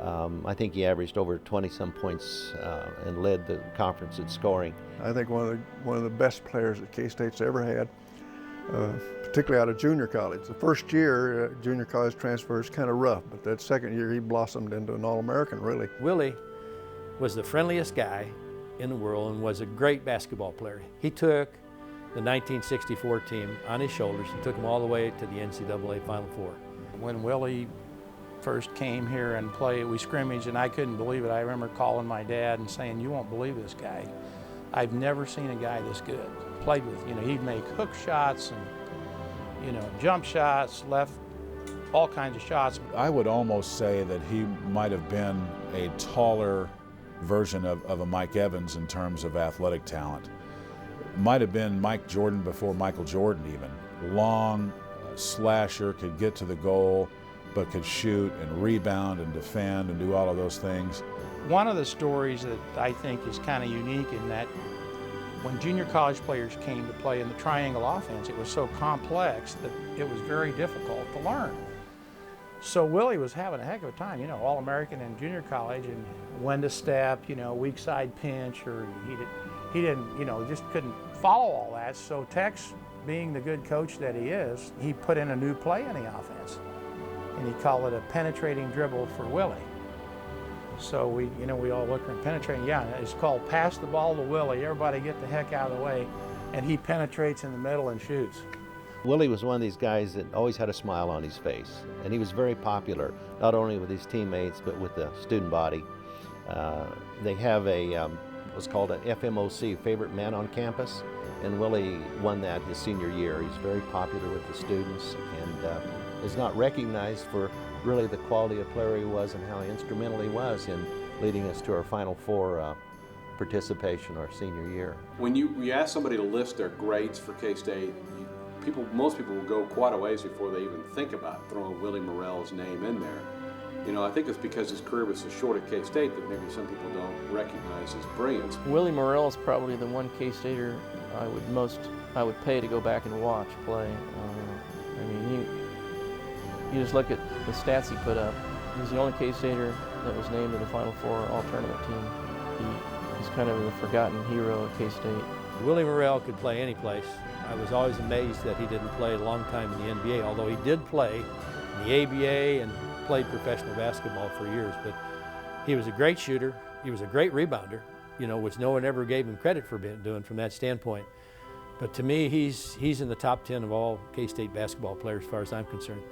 I think he averaged over 20-some points and led the conference in scoring. I think one of the best players that K-State's ever had, particularly out of junior college. The first year, junior college transfer is kind of rough, but that second year he blossomed into an All-American, really. Willie was the friendliest guy in the world and was a great basketball player. He took the 1964 team on his shoulders and took them all the way to the NCAA Final Four. When Willie first came here and played, we scrimmaged, and I couldn't believe it. I remember calling my dad and saying, "You won't believe this guy. I've never seen a guy this good." Played with, he'd make hook shots and, jump shots, left, all kinds of shots. I would almost say that he might have been a taller version of a Mike Evans in terms of athletic talent. Might have been Mike Jordan before Michael Jordan even. Long slasher, could get to the goal, but could shoot and rebound and defend and do all of those things. One of the stories that I think is kind of unique in that when junior college players came to play in the triangle offense, it was so complex that it was very difficult to learn. So Willie was having a heck of a time, All-American in junior college, and when to step, weak side pinch, or he didn't, just couldn't follow all that. So Tex, being the good coach that he is, he put in a new play in the offense, and he called it a penetrating dribble for Willie. So we all looked at penetrating. Yeah, it's called pass the ball to Willie. Everybody get the heck out of the way, and he penetrates in the middle and shoots. Willie was one of these guys that always had a smile on his face, and he was very popular, not only with his teammates, but with the student body. They have what's called an FMOC, Favorite Man on Campus, and Willie won that his senior year. He's very popular with the students, and is not recognized for really the quality of player he was and how instrumental he was in leading us to our Final Four participation our senior year. When you ask somebody to list their grades for K-State, most people will go quite a ways before they even think about throwing Willie Murrell's name in there. I think it's because his career was so short at K-State that maybe some people don't recognize his brilliance. Willie Murrell is probably the one K-Stater I would pay to go back and watch play. You just look at the stats he put up. He's the only K-Stater that was named to the Final Four All-Tournament team. He's kind of a forgotten hero at K-State. Willie Murrell could play any place. I was always amazed that he didn't play a long time in the NBA, although he did play in the ABA and played professional basketball for years. But he was a great shooter. He was a great rebounder, which no one ever gave him credit for doing from that standpoint. But to me, he's in the top 10 of all K-State basketball players as far as I'm concerned.